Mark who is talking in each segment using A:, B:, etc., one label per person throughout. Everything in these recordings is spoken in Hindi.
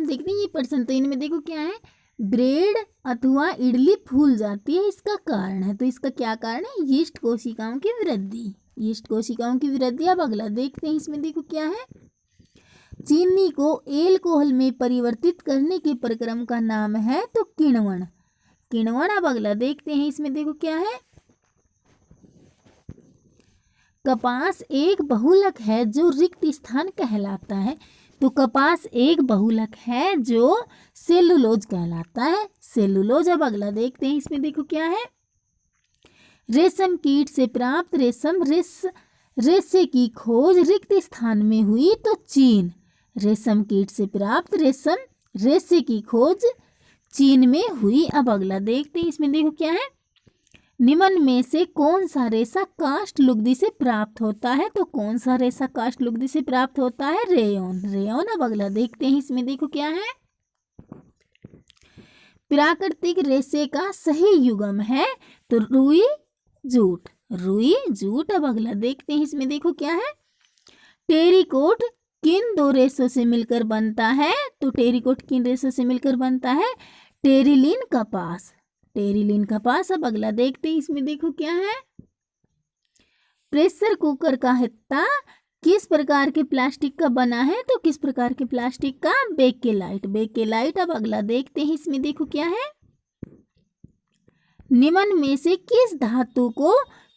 A: देखते हैं ये प्रश्न, तो इनमें देखो क्या है, ब्रेड अथवा इडली फूल जाती है, इसका कारण है, तो इसका क्या कारण है, यीस्ट कोशिकाओं की वृद्धि, यीस्ट कोशिकाओं की वृद्धि। अब अगला देखते हैं, इसमें देखो क्या है, चीनी को एल्कोहल में परिवर्तित करने के प्रक्रम का नाम है तो किण्वन, किण्वन। अब अगला देखते हैं, इसमें देखो क्या है, कपास एक बहुलक है जो रिक्त स्थान कहलाता है, तो कपास एक बहुलक है जो सेलुलोज कहलाता है, सेलुलोज। अब अगला देखते हैं, इसमें देखो क्या है, रेशम कीट से प्राप्त रेशम रेशे की खोज रिक्त स्थान में हुई तो चीन, रेशम कीट से प्राप्त रेशम रेशे की खोज चीन में हुई। अब अगला देखते हैं, इसमें देखो क्या है, निम्न में से कौन सा रेशा काष्ठ लुगदी से प्राप्त होता है, तो कौन सा रेशा काष्ठ लुगदी से प्राप्त होता है, रेयॉन, रेयॉन। अब अगला देखते हैं, इसमें देखो क्या है, प्राकृतिक रेशे का सही युग्म है तो रुई जूट, रुई जूट। अब अगला देखते हैं, इसमें देखो क्या है, टेरिकोट किन दो रेशों से मिलकर बनता है, तो टेरिकोट किन रेशों से मिलकर बनता है, टेरिलिन कपास, टेरिलिन कपास। अब अगला देखते हैं, इसमें देखो क्या है, प्रेशर कुकर का हित्ता किस प्रकार के प्लास्टिक का बना है, तो किस प्रकार के प्लास्टिक का, बेकेलाइट, बेकेलाइट। अब अगला देखते हैं, इसमें देखो क्या है, निम्न में से किस धातु को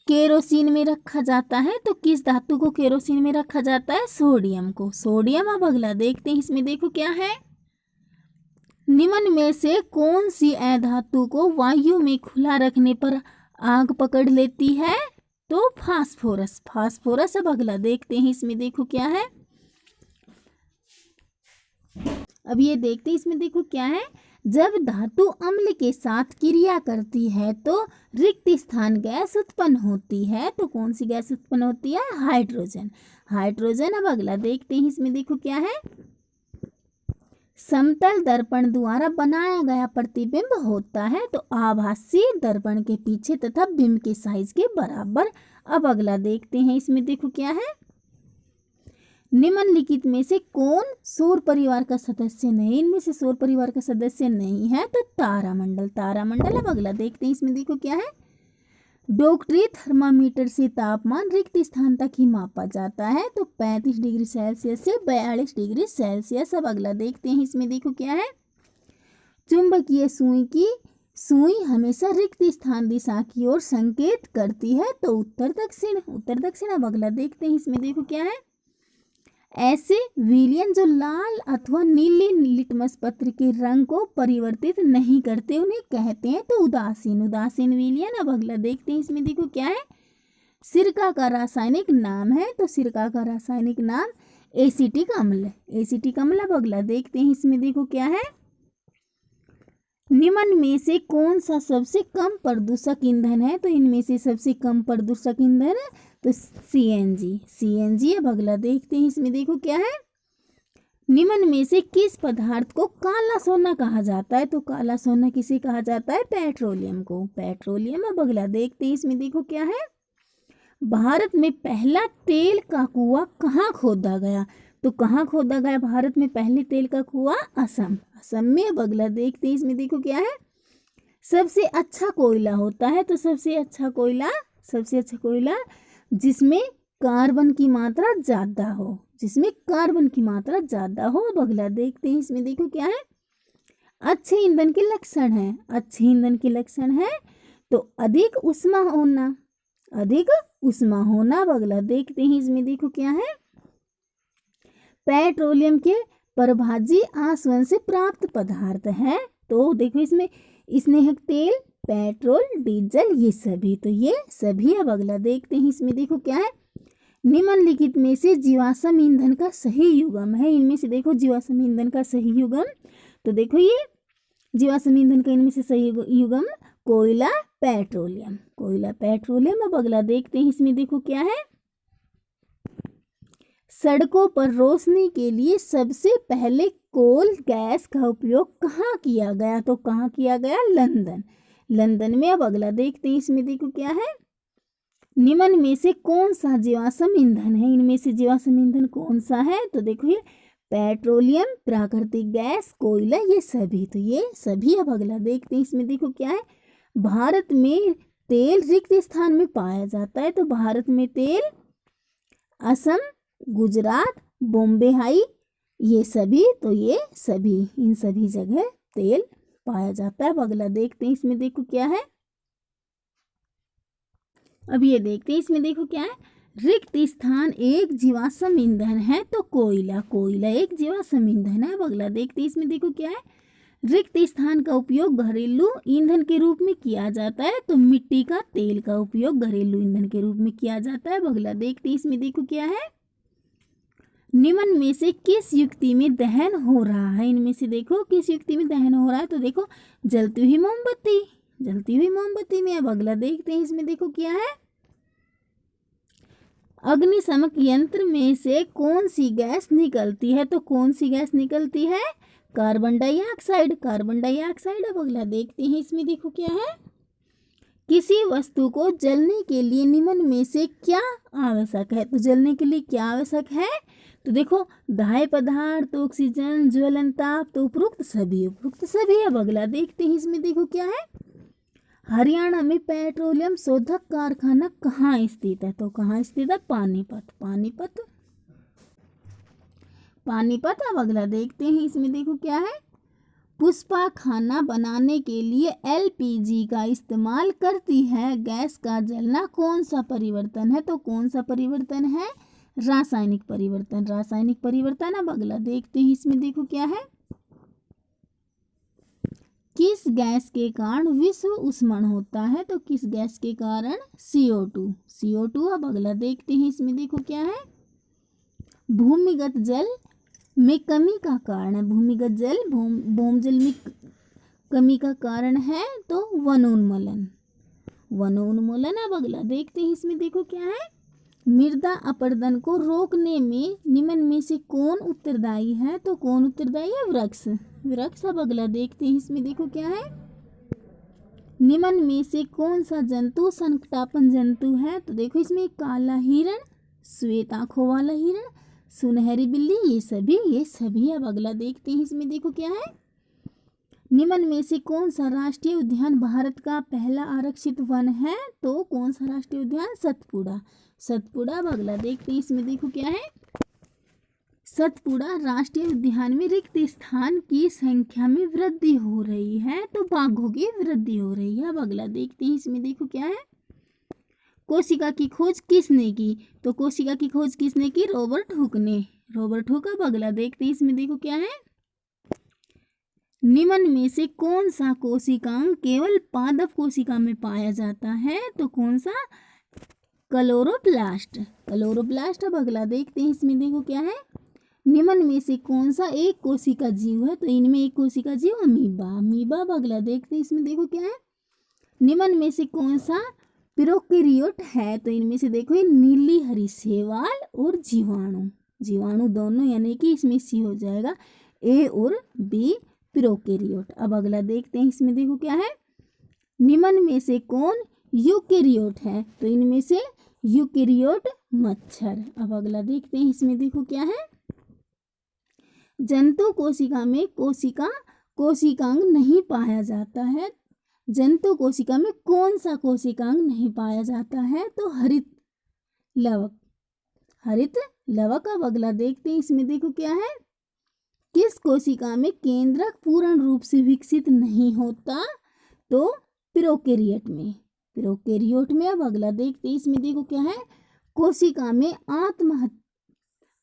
A: केरोसिन में रखा जाता है, तो किस धातु को केरोसिन में रखा जाता है, सोडियम को, सोडियम। अब अगला देखते हैं, इसमें देखो क्या है, निम्न में से कौन सी अधातु को वायु में खुला रखने पर आग पकड़ लेती है, तो फास्फोरस, फास्फोरस। अब अगला देखते हैं, इसमें देखो क्या है, अब ये देखते हैं, इसमें देखो क्या है, जब धातु अम्ल के साथ क्रिया करती है तो रिक्त स्थान गैस उत्पन्न होती है, तो कौन सी गैस उत्पन्न होती है, हाइड्रोजन, हाइड्रोजन। अब अगला देखते हैं, इसमें देखो क्या है, समतल दर्पण द्वारा बनाया गया प्रतिबिंब होता है तो आभासी दर्पण के पीछे तथा बिंब के साइज के बराबर। अब अगला देखते हैं, इसमें देखो क्या है, निम्नलिखित में से कौन सौर परिवार का सदस्य नहीं, इनमें से सौर परिवार का सदस्य नहीं है, तो तारामंडल, तारामंडल। अब अगला देखते हैं, इसमें देखो क्या है, डॉक्टरी थर्मामीटर से तापमान रिक्त स्थान तक ही मापा जाता है, तो 35 डिग्री सेल्सियस से 42 डिग्री सेल्सियस। अब अगला देखते हैं, इसमें देखो क्या है, चुंबकीय सुई हमेशा रिक्त स्थान दिशा की ओर संकेत करती है, तो उत्तर दक्षिण, उत्तर दक्षिण। अब अगला देखते हैं, इसमें देखो क्या है, ऐसे विलयन जो लाल अथवा नीले लिटमस पत्र के रंग को परिवर्तित नहीं करते उन्हें कहते हैं तो उदासीन, उदासीन विलयन। अब अगला देखते हैं, इसमें देखो क्या है, सिरका का रासायनिक नाम है, तो सिरका का रासायनिक नाम एसिटिक अम्ल, एसिटिक अम्ल। अब अगला देखते हैं, इसमें देखो क्या है, निम्न में से कौन सा सबसे कम प्रदूषक ईंधन है, तो इनमें से सबसे कम प्रदूषक ईंधन है तो सीएनजी, सीएनजी। अब अगला देखते हैं, इसमें देखो क्या है, निम्न में से किस पदार्थ को काला सोना कहा जाता है, तो काला सोना किसे कहा जाता है, पेट्रोलियम को, पेट्रोलियम। अब अगला देखते हैं, इसमें देखो क्या है, भारत में पहला तेल का कुआं कहाँ खोदा गया, तो कहाँ खोदा गया भारत में पहले तेल का कुआं, असम, असम में। अब अगला देखते हैं, इसमें देखो क्या है, सबसे अच्छा कोयला होता है, तो सबसे अच्छा कोयला, सबसे अच्छा कोयला जिसमें कार्बन की मात्रा ज़्यादा हो, जिसमें कार्बन की मात्रा ज़्यादा हो। अब अगला देखते हैं, इसमें देखो क्या है, अच्छे ईंधन के लक्षण है, अच्छे ईंधन के लक्षण है तो अधिक उष्मा होना, अधिक उष्मा होना। अब अगला देखते हैं, इसमें देखो क्या है, पेट्रोलियम के परभाजी आसवन से प्राप्त पदार्थ है, तो देखो इसमें स्नेहक तेल, पेट्रोल, डीजल, ये सभी, तो ये सभी। अब अगला देखते हैं, इसमें देखो क्या है, निम्नलिखित में से जीवाश्म ईंधन का सही युग्म है, इनमें से देखो जीवाश्म ईंधन का सही युग्म, तो देखो ये जीवाश्म ईंधन का इनमें से सही युग्म कोयला, पेट्रोलियम, कोयला, पेट्रोलियम। अब अगला देखते हैं, इसमें देखो क्या है, सड़कों पर रोशनी के लिए सबसे पहले कोल गैस का उपयोग कहाँ किया गया, तो कहाँ किया गया, लंदन, लंदन में। अब अगला देखते हैं, इसमें देखो क्या है, निम्न में से कौन सा जीवाश्म ईंधन है, इनमें से जीवाश्म ईंधन कौन सा है, तो देखो ये पेट्रोलियम, प्राकृतिक गैस, कोयला, ये सभी। तो ये सभी। अब अगला देखते हैं, इसमें देखो क्या है। भारत में तेल रिक्त स्थान में पाया जाता है। तो भारत में तेल असम, गुजरात, बॉम्बे हाई, ये सभी। तो ये सभी, इन सभी जगह तेल पाया जाता है। अब अगला देखते हैं, इसमें देखो क्या है। अब ये देखते हैं, इसमें देखो क्या है। रिक्त स्थान एक जीवाश्म ईंधन है। तो कोयला, कोयला एक जीवाश्म ईंधन है। अब अगला देखते हैं, इसमें देखो क्या है। रिक्त स्थान का उपयोग घरेलू ईंधन के रूप में किया जाता है। तो मिट्टी का तेल का उपयोग घरेलू ईंधन के रूप में किया जाता है। अब अगला देखते हैं, इसमें देखो क्या है। निम्न में से किस युक्ति में दहन हो रहा है। इनमें से देखो किस युक्ति में दहन हो रहा है। तो देखो जलती हुई मोमबत्ती, जलती हुई मोमबत्ती में। अब अगला देखते हैं, इसमें देखो क्या है। अग्निशमक यंत्र में से कौन सी गैस निकलती है। तो कौन सी गैस निकलती है। Carbon dioxide, carbon dioxide. अब अगला देखते हैं, इसमें देखो क्या है। किसी वस्तु को जलने के लिए निम्न में से क्या आवश्यक है। तो जलने के लिए क्या आवश्यक है। तो देखो दाह्य पदार्थ, ऑक्सीजन, ज्वलन ताप। तो उपरोक्त सभी, उपरोक्त सभी। अब अगला देखते हैं, इसमें देखो क्या है। हरियाणा में पेट्रोलियम शोधक कारखाना कहाँ स्थित है। तो कहाँ स्थित है। पानीपत, पानीपत, पानीपत। अब अगला देखते हैं, इसमें देखो क्या है। पुष्पा खाना बनाने के लिए एलपीजी का इस्तेमाल करती है। गैस का जलना कौन सा परिवर्तन है। तो कौन सा परिवर्तन है। रासायनिक परिवर्तन, रासायनिक परिवर्तन। अब अगला देखते हैं, इसमें देखो क्या है। किस गैस के कारण विश्व उष्मण होता है। तो किस गैस के कारण। CO2, CO2। अब अगला देखते हैं, इसमें देखो क्या है। भूमिगत जल में कमी का कारण है। भूमिगत जल, भूजल में कमी का कारण है। तो वनोन्मूलन, वनोन्मूलन। अब अगला देखते हैं, इसमें देखो क्या है। मृदा अपरदन को रोकने में निम्न में से कौन उत्तरदायी है। तो कौन उत्तरदायी है। वृक्ष, वृक्ष। अब अगला देखते हैं, इसमें देखो क्या है। निम्न में से कौन सा जंतु संकटापन जंतु है। तो देखो इसमें काला हिरण, श्वेत आंखों वाला हिरण, सुनहरी बिल्ली, ये सभी, ये सभी। अब अगला देखते हैं, इसमें देखो क्या है। निम्न में से कौन सा राष्ट्रीय उद्यान भारत का पहला आरक्षित वन है। तो कौन सा राष्ट्रीय उद्यान। सतपुड़ा, सतपुड़ा। अब अगला देखते हैं, इसमें देखो क्या है। सतपुड़ा राष्ट्रीय उद्यान में रिक्त स्थान की संख्या में वृद्धि हो रही है। तो बाघों की वृद्धि हो रही है। अब अगला देखते हैं, इसमें देखो क्या है। कोशिका की खोज किसने की। तो कोशिका की खोज किसने की। रॉबर्ट हुक ने, रॉबर्ट हुक। अब अगला देखते हैं, इसमें देखो क्या है। निम्न में से कौन सा कोशिकांग केवल पादप कोशिका में पाया जाता है। तो कौन सा। Chloroplast, chloroplast. अब अगला देखते हैं, इसमें देखो क्या है। निम्न में से कौन सा एक कोशिका जीव है। तो इनमें एक कोशिका जीव अमीबा, अमीबा। अब अगला देखते हैं, इसमें देखो क्या है। निम्न में से कौन सा प्रोकैरियोट है। तो इनमें से देखो ये नीली हरी शैवाल और जीवाणु, जीवाणु दोनों, यानी कि इसमें सी हो जाएगा A और B, प्रोकैरियोट। अब अगला देखते हैं, इसमें देखो क्या है। निम्न में से कौन यूकैरियोट है। तो इनमें से यूकैरियोट मच्छर। अब अगला देखते हैं, इसमें देखो क्या है। जंतु कोशिका में कोशिकांग नहीं पाया जाता है। जंतु कोशिका में कौन सा कोशिकांग नहीं पाया जाता है। तो हरित लवक, हरित लवक। अब अगला देखते हैं, इसमें देखो क्या है। किस कोशिका में केंद्रक पूर्ण रूप से विकसित नहीं होता। तो प्रोकैरियोट में, प्रोकैरियोट में। अब अगला देखते हैं, इसमें देखो क्या है। कोशिका में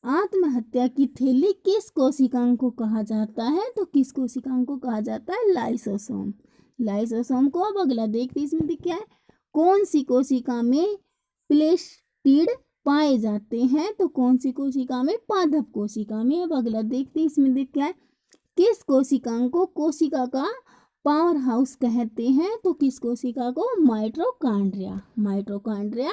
A: आत्महत्या की थैली किस कोशिकांग को कहा जाता है। तो किस कोशिकांग को कहा जाता है। लाइसोसोम, लाइसोसोम को। अब अगला देखते हैं, इसमें क्या है। कौन सी कोशिका में प्लेस्टिड पाए जाते हैं। तो कौन सी कोशिका में। पादप कोशिका में। अब अगला देखते हैं, इसमें देख क्या है। किस कोशिकांग को कोशिका का पावर हाउस कहते हैं। तो किस कोशिका को। Mitochondria, mitochondria.